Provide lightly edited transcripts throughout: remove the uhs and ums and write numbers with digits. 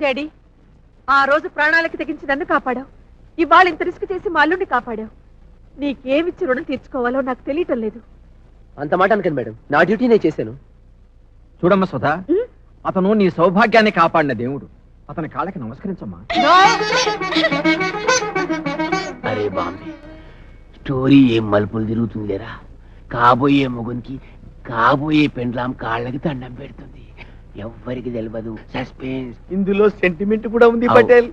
Daddy, ఆ రోజు ప్రాణాలకి తెగించి నన్ను కాపాడావు. ఇవాళ ఇంత రిస్క్ చేసి మా అల్లుడిని కాపాడావు. నీకేమిచ్చి రుణం తీర్చుకోవాలో నాకు తెలియటం లేదు. అంత మాట అనకండి మేడం, నా డ్యూటీ నేను చేశాను. చూడమ్మ సుధా, అతను నీ సౌభాగ్యాన్ని కాపాడిన దేవుడు. అతని కాళ్ళకి నమస్కరించమ్మా. అరే బాంబే, స్టోరీ ఏం మలుపులు తిరుగుతుందిరా. కాబోయే మొగునికి కాబోయే పెండ్లాం కాళ్ళకి దండం పెడుతుంది. ఎవ్వరికి తెలియదు. సస్పెన్స్. ఇందులో సెంటిమెంట్ కూడా ఉంది పటేల్.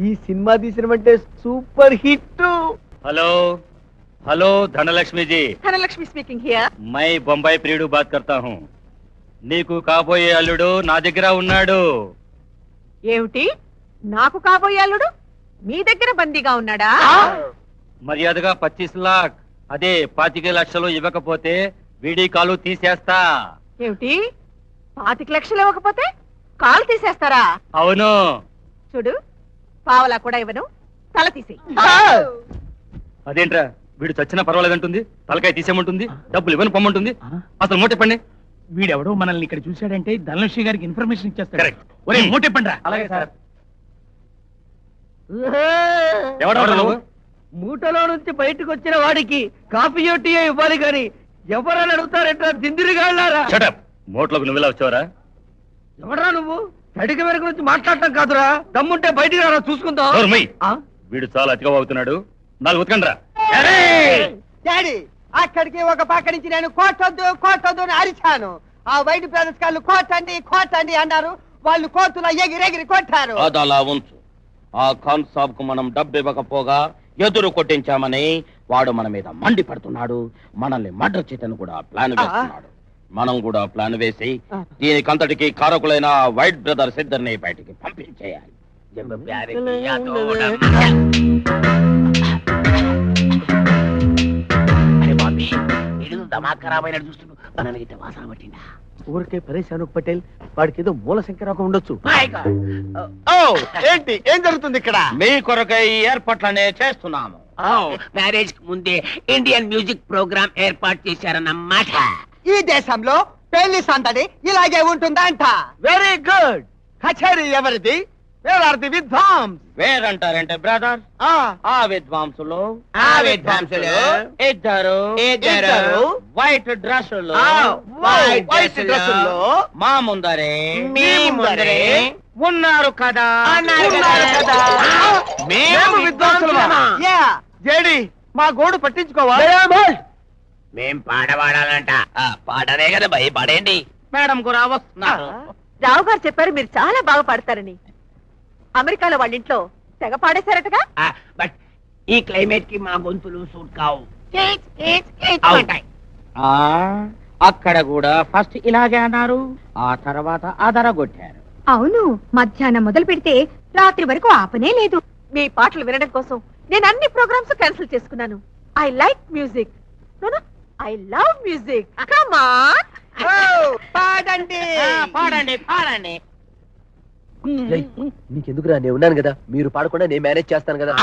ఈ సినిమా తీసినమంటే super hit. Hello hello Dhanalakshmi ji, Dhanalakshmi speaking here. मैं बम्बई प्रियुడు बात करता हूँ. నీకు కాబోయే అల్లుడు నా దగ్గర ఉన్నాడు. ఏమిటి, నాకు కాబోయే అల్లుడు మీ దగ్గర బందీగా ఉన్నాడా? మర్యాదగా 25 लाख, అదే 25 లక్షలు ఇవ్వకపోతే వీడి కాలు తీసేస్తా. ఏమిటి, 25 లక్షలు ఇవ్వకపోతే కాలు తీసేస్తారా? అవును. చూడు, పావలా కూడా ఇవ్వను, తల తీసేయ్. అదేంట్రా, వీడు చచ్చినా పర్వాలేదంటుంది, తలకాయ తీసేయమంటుంది, డబ్బులు ఇవ్వను పొమ్మంటుంది. అసలు మూటెప్పండి. వీడెవడో మనల్ని ఇక్కడ చూశాడంటే ధనలక్ష్మి గారికి ఇన్ఫర్మేషన్ ఇచ్చేస్తాడు. కరెక్ట్. ఒరే మూటెప్పండి రా. అలాగే సార్. ఎవడెవడు నువ్వు? మూటలో నుంచి బయటకు వచ్చిన వాడికి కాఫీ టీ ఇవ్వాలి గాని ఎవరని అడుగుతారంట దిందిరిగాళ్ళారా? Shut up. మోట్లోకి నువ్వు వచ్చావరా? ఎవడరా నువ్వు? తడికి వెనక నుంచి మాట్లాడటం కాదురా, దమ్ముంటే బయటికి రారా చూసుకుందాం. నోర్మై. వీడు చాలా అతిగా అవుతున్నాడు. 4 ఉతకండ్రా. డాడీ, అక్కడికి ఒక పక్క నుంచి నేను కోటొద్దు కోటొద్దు అని అరిచాను. ఆ వైట్ బ్రదర్స్ వాళ్ళు కోటండి కోటండి అన్నారు. వాళ్ళు కోతులో ఎగిరెగిరి కొట్టారు. అదలా ఉంచు. ఆ ఖాన్ సాబ్ కు మనం డబ్బు ఇవ్వకపోగా ఎదురు కొట్టించామని వాడు మన మీద మండి పడుతున్నాడు. మనల్ని మర్డర్ చేయటను కూడా ప్లాన్ వేస్తున్నాడు. మనం కూడా ప్లాన్ వేసి దీనికంతటికి కారకులైన వైట్ బ్రదర్స్ ఇద్దరిని బయటికి పంపించేయాలి. అరే బాబీ, ఇడు దమాక్ ఖరాబ్ అయినట్టు చూస్తున్నాడు. మనకి ఇట్ట వాసన పట్టిందా? ఊరికే పరేశాను పటేల్, వాడికి ఏదో మూల శంకరాకం ఉండొచ్చు. ఏంటి, ఏం జరుగుతుంది ఇక్కడ? మీ కొరకై ఏర్పాట్లనే చేస్తున్నాము. మ్యారేజ్ కి ముందే ఇండియన్ మ్యూజిక్ ప్రోగ్రామ్ ఏర్పాటు చేశారన్నమాట. ఈ దేశంలో పెళ్లి సందడి ఇలాగే ఉంటుందంట. Very good. కచేరీ ఎవరిది? Where are the vidwans? వేరంటారంటే బ్రదర్, ఆ విద్వాంసులు ఇద్దరు వైట్ డ్రెస్సులు మా ముందరే ఉన్నారు కదా. మేము విద్వాంసులమా? జేడి, మా గోడు పట్టించుకోవా? మేం పాట పాడాలంట. పాడనే కదా భయపడేండి. మేడం కూడా వస్తున్నారు. రావు గారు చెప్పారు మీరు చాలా బాగా పాడతారని. అమెరికాలో వాళ్ళ ఇంట్లో తెగ పాడేశారటగా. బట్ ఈ క్లైమేట్ కి మా గొంతులు సూట్ కావు. అక్కడ కూడా ఫస్ట్ ఇలాగే అన్నారు, ఆ తర్వాత అదరగొట్టారు. అవును, మధ్యాహ్నం మొదలు పెడితే రాత్రి వరకు ఆపనే లేదు. మీ పాటలు వినడం కోసం నేను అన్ని ప్రోగ్రామ్స్ క్యాన్సిల్ చేసుకున్నాను. I like music. I love music. Come on, పాడండి పాడండి పాడండి. నీకెందుకురా, నేను ఉన్నాను కదా. మీరు పాడకుండా నేను మేనేజ్ చేస్తాను కదా.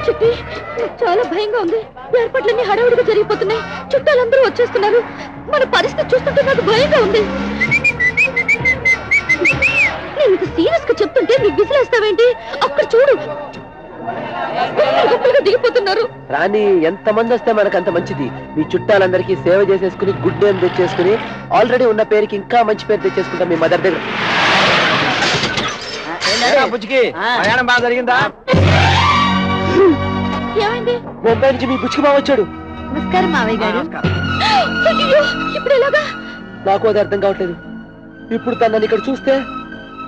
చిట్టి, చాలా భయంగా ఉంది. ఏర్పాట్లన్నీ హడావుడిగా జరిగిపోతున్నాయి. చుట్టాలందరూ వచ్చేస్తున్నారు. మన పరిస్థితి చూస్తుంటే నాకు భయంగా ఉంది. నేను ఇంత సీరియస్ గా చెప్తుంటే నువ్వు విసిలేస్తావేంటి? అక్కడ చూడు, దిగిపోతున్నారు. రాణి, ఎంత మంది వస్తే మనకు అంత మంచిది. మీ చుట్టాలందరికీ సేవ చేసేసుకుని గుడ్ నేమ్ తెచ్చేసుకుని ఆల్రెడీ ఉన్న పేరుకి ఇంకా మంచి పేరు తెచ్చేసుకుంటాం మీ మదర్ దగ్గర. బుజ్జికి ప్రయాణం బాగా జరిగిందా? ఏమైంది? బొంబాయి నుంచి మీ బుజ్జికి బాగా వచ్చాడు. నమస్కారం మావయ్య గారు. ఇప్పుడు ఎలాగా? నాకు అది అర్థం కావట్లేదు. ఇప్పుడు తనని ఇక్కడ చూస్తే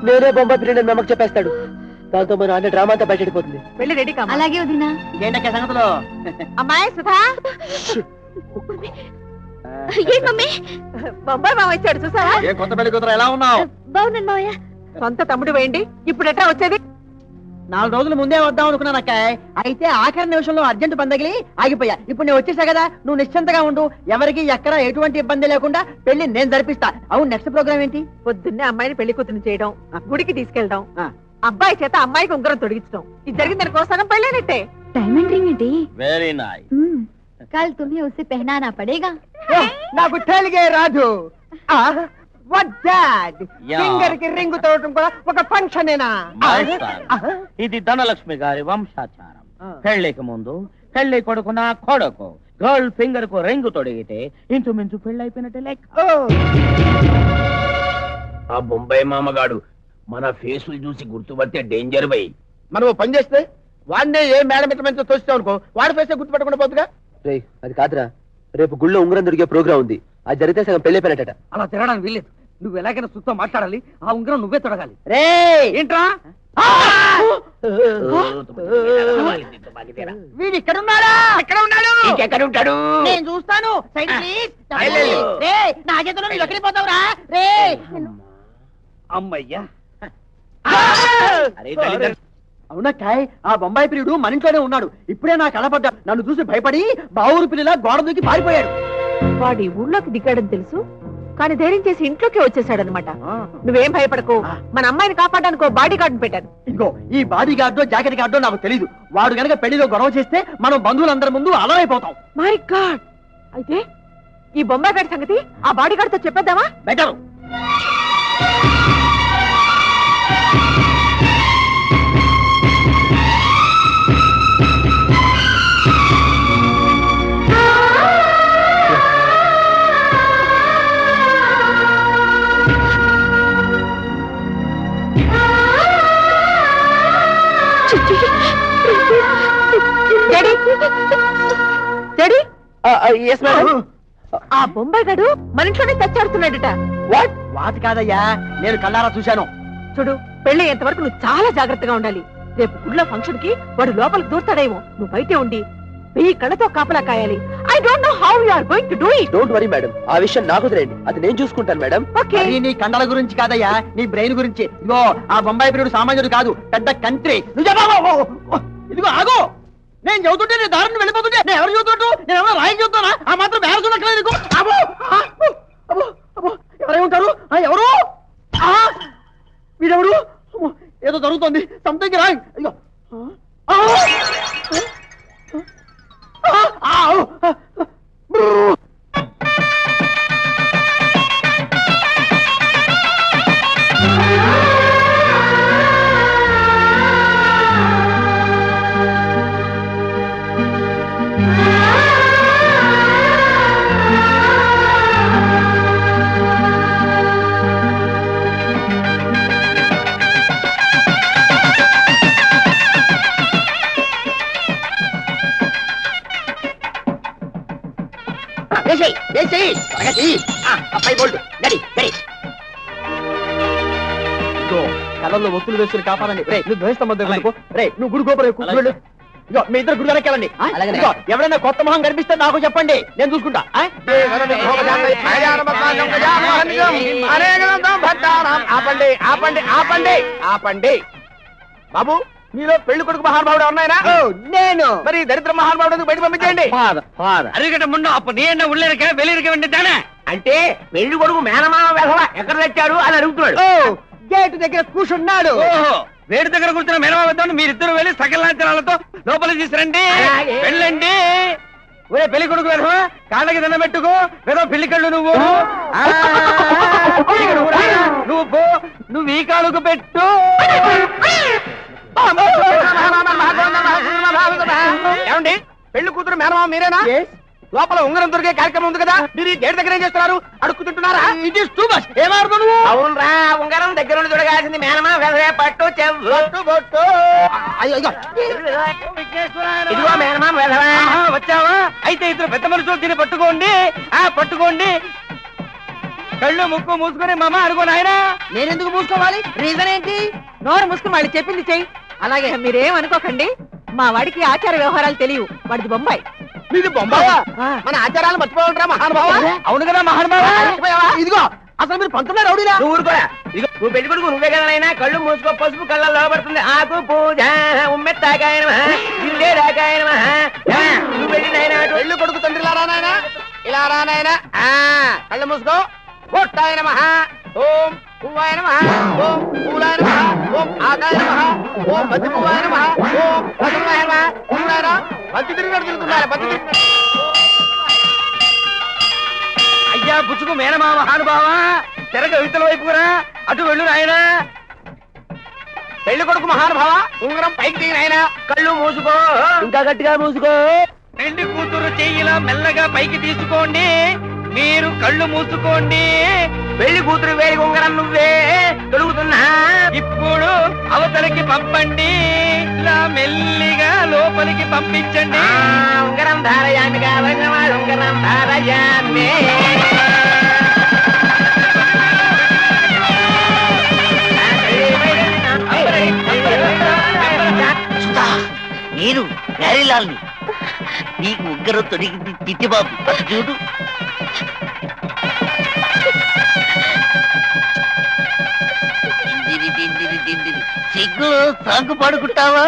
నేనే బొంబాయి పిల్లలు నమ్మకం చెప్పేస్తాడు. దాంతో మన అన్న డ్రామా అంతా బయటపడిపోతుంది. వెళ్ళి రెడీ కా. అలాగే వదినా. ఏంటక్క సంగతులు? అమ్మాయి సుధా, ఏంటి మమ్మీ? బొంబాయి మామ వచ్చాడు చూసావా? కొత్త పెళ్లి కూతురు ఎలా ఉన్నావు? బాగున్నాను మావయ్య. సొంత తమ్ముడు వేయండి, ఇప్పుడు ఎట్లా వచ్చేది? 4 రోజుల ముందే వద్దాం అనుకున్నాను అక్క. అయితే ఆఖరి నిమిషంలో అర్జెంట్ పని తగిలి ఆగిపోయా. ఇప్పుడు నేను వచ్చేసా కదా, నువ్వు నిశ్చింతగా ఉండు. ఎవరికి ఎక్కడ ఎటువంటి ఇబ్బంది లేకుండా పెళ్లి నేను జరిపిస్తా. అవును, నెక్స్ట్ ప్రోగ్రామ్ ఏంటి? పొద్దున్నే అమ్మాయిని పెళ్లి కూతురు చేయడం, గుడికి తీసుకెళ్ళడం, అబ్బాయి చేత అమ్మాయికి ఉంగరం తొడిగించడం. ఇది జరిగిన దాని కోసం పెళ్ళైనట్టే. डायमंड रिंग है వెరీ నైస్. कल तुम्हें उसे पहनाना पड़ेगा. నాకు తెలుగే రాదు. What dad? Yeah. ఫింగర్ కి రింగ్ తోడటం కూడా ఒక ఫంక్షనేనా? ఇది ధనలక్ష్మి గారి వంశాచారం. పెళ్లికి ముందు పెళ్లి కొడుకున కొడుకు గర్ల్ ఫింగర్ కు రింగు తొడిగితే ఇంచుమించు పెళ్ళైపోయినట్టే లెక్క. ఆ బొంబాయి మామగాడు మన ఫేసులు చూసి గుర్తుపడితే డేంజర్ బై. మనం పని చేస్తే వాడినే ఏ మేడం ఇట్లా తోస్తావు అనుకో, వాడి ఫేసే గుర్తుపెట్టకుండా పోతుగా. రేయ్, అది కాదురా, రేపు గుళ్ళో ఉంగరం దొరికే ప్రోగ్రామ్ ఉంది. అది జరిగితే సగం పెళ్ళైపోయినట్ట. అలా తిరగడానికి వీల్లేదు. నువ్వు ఎలాగైనా సుత్తో మాట్లాడాలి. ఆ ఉంగరం నువ్వే తొడగాలి. రే ఏంట్రా? వీడు ఇక్కడ ఉన్నాడా? ఎక్కడ ఉన్నాడు? ఎక్కడ ఉంటాడు? నేను చూస్తాను. Side please. రే నా చేతిలో నువ్వు ఎక్కడికి పోతావురా? రే అమ్మయ్యా. అరే దళిత అవునా కాయ్, ఆ బొంబాయి ప్రియుడు మన ఇంట్లోనే ఉన్నాడు. ఇప్పుడే నా కళ్ళపడ్డా. నన్ను చూసి భయపడి బావురు పిల్లలా గోడ దూకి పారిపోయాడు. వాడి ఊళ్ళోకి దిగాడని తెలుసు, కానీ ధైర్యం చేసి ఇంట్లోకి వచ్చేసాడనమాట. నువ్వేం భయపడకు, మన అమ్మాయిని కాపాడడానికి బాడీ గార్డ్ పెట్టాను. ఇదిగో ఈ బాడీ గార్డో జాకెట్ గార్డో నాకు తెలీదు. వాడు గనక పెళ్లిలో గొడవ చేస్తే మనం బంధువులందరి ముందు అలరైపోతాం. My God! అయితే ఈ బొంబాయి గారి సంగతి ఆ బాడీ గార్డ్ తో చెప్పేద్దామా? బెటర్. Daddy, yes madam. ఆ బొంబాయి గాడు మన ఇంట్లోనే తెచ్చాడుతున్నాడట. వాటి కాదయ్యా, నేను కళ్ళారా చూశాను. చూడు, పెళ్లి అయ్యేంత వరకు నువ్వు చాలా జాగ్రత్తగా ఉండాలి. రేపు గుడిలో ఫంక్షన్ కి వాడు లోపలికి దూరతాడేమో. నువ్వు బయటే ఉండి 1000 కళ్ళతో కాపలా కాయాలి. I don't know how you are going to do it. Don't worry madam, ఆ విషయం నాకు వదిలేండి, అది నేను చూసుకుంటాను మేడం. ఓకే. అది నీ కండల గురించి కాదయ్యా, నీ బ్రెయిన్ గురించి. ఇదిగో ఆ బొంబాయి ప్రియుడు సామాన్యుడు కాదు, పెద్ద కంట్రీ. ఇదిగో ఆగు, నేను చదువుతుంటే నేను దారిని వెళ్ళిపోతుంటే నేను ఎవరు చదువుతుంటూ? నేను ఎవరో రాయి చదువుతానా? ఆ మాత్రం బేరసున్నట్లేదు. ఎవరై ఉంటారు? ఎవరు? వీడెవరు? ఏదో జరుగుతుంది. Something wrong. ఇదిగో కళ్ళల్లో ఒత్తులు వేసుకుని కాపాడండి. రే నువ్వు ద్వేషిస్తామో రే, నువ్వు గుడి గోపురం ఎక్కువ వెళ్ళు. ఇగో మీ ఇద్దరు గుడి వెనక్కి వెళ్ళండి. ఇదిగో, ఎవరైనా కొత్త మొహం కనిపిస్తే నాకు చెప్పండి, నేను చూసుకుంటా. ఆపండి ఆపండి ఆపండి ఆపండి. బాబు, మీలో పెళ్లి కొడుకు మహానుభావుడు ఉన్నాయనా? నేను. మరి దరిద్ర మహానుభావుడు బయట పంపించండి. అరిగట ముందు అప్పు నీ ఉళ్ళరిక వెళ్ళిరిక వెంటానే అంటే పెళ్లి కొడుకు మేనమామ వెధవ ఎక్కడ తెచ్చాడు అని అడుగుతున్నాడు. గేటు దగ్గర కూర్చున్నాడు. ఓహో, వేడి దగ్గర కూర్చున్న మేనమామతో మీరిద్దరు వెళ్ళి సకల లాంఛనాలతో లోపలికి తీసుకురండి. అలాగే. వెళ్ళండి. ఒరే పెళ్లి కొడుకు వెధవా, కాళ్ళకి దండం పెట్టుకో. వెధవ పెళ్లి కళ్ళు నువ్వు. నువ్వు పో, నువ్వు ఈ కాలుకు పెట్టు. ఏమండి, పెళ్లి కూతురు మేనమామ మీరేనా? లోపల ఉంగరం దొరికే కార్యక్రమం ఉంది కదా, మీరు ఈ గేట్ దగ్గర ఏం చేస్తున్నారు? అడుక్కుతుంటున్నారా? It is too much. ఏమాడుతావు నువ్వు? అవునరా, ఉంగరం దగ్గర నుండి దొరకాల్సింది మేనమామ వెధవే. పట్టు చెట్టు బొట్టు. ఇదిగో మేనమామ వెధవా. ఆహా, వచ్చావా? అయితే ఇద్దరు పెద్ద మనుషులు దీన్ని పట్టుకోండి. పట్టుకోండి. కళ్ళు ముక్కు మూసుకొని మామ అనుకో నాయనా. నేనెందుకు మూసుకోవాలి? రీజన్ ఏంటి? నోరు మూసుకుని వాళ్ళు చెప్పింది చెయ్యి. అలాగే మీరేం అనుకోకండి, మా వాడికి ఆచార వ్యవహారాలు తెలియవు. వాడిది బొంబాయి. ఇది బొంబాయా? మన ఆచారాలు మర్చిపోయి ఉంటారా మహానుభావ? అవును కదా మహానుభావ. ఇదిగో అసలు మీరు పంతున్నా రౌడీలా? నువ్వు ఊరుకోరా. ఇదిగో నువ్వు పెళ్లి కొడుకు నువ్వే కదా నాయనా. కళ్ళు మూసుకో, పసుపు కళ్ళల్లో పడుతుంది. ఆకు పూజ ఉమ్మెత్తాకాయ నమః, జిల్లేడాకాయ నమః. నువ్వు వెళ్ళి నాయనా అటు. పెళ్లి కొడుకు తండ్రి ఇలా రా నాయనా, ఇలా రా నాయనా. కళ్ళు మూసుకో. బొట్టాయ నమః, ఓం పువ్వాయ నమః, ఓం పూలాయ నమః, ఓం ఆకాయ నమః, ఓం బంతి పువ్వాయ నమః, ఓం రసమాయ నమః. ఉన్నారా? బంతి తిరుగుతున్నారు, బంతి తిరుగుతున్నారు. అయ్యా పుచ్చుకు మేనమా మహానుభావా, తెరగ ఇవతల వైపుకురా. అటు వెళ్ళు నాయనా. పెళ్లి కొడుకు మహానుభావ, ఉంగరం పైకి దిగిన ఆయన. కళ్ళు మూసుకో. ఇంకా గట్టిగా మూసుకో. పెళ్లి కూతురు చెయ్యిలా మెల్లగా పైకి తీసుకోండి. మీరు కళ్ళు మూసుకోండి. పెళ్లి కూతురు వేలి ఉంగరం నువ్వే తొలుగుతున్నా. ఇప్పుడు అవతలకి పంపండి. ఇలా మెల్లిగా లోపలికి పంపించండి. ఉంగరం ధారయామి కావాలి, ఉంగరం ధారయామి. నేను ప్యారీలాల్ని. నీకు ఉగ్గరం తొడిగింది తిట్టిబాబు, అటు చూడు. సిగ్గులో సాగు పడుకుంటావా?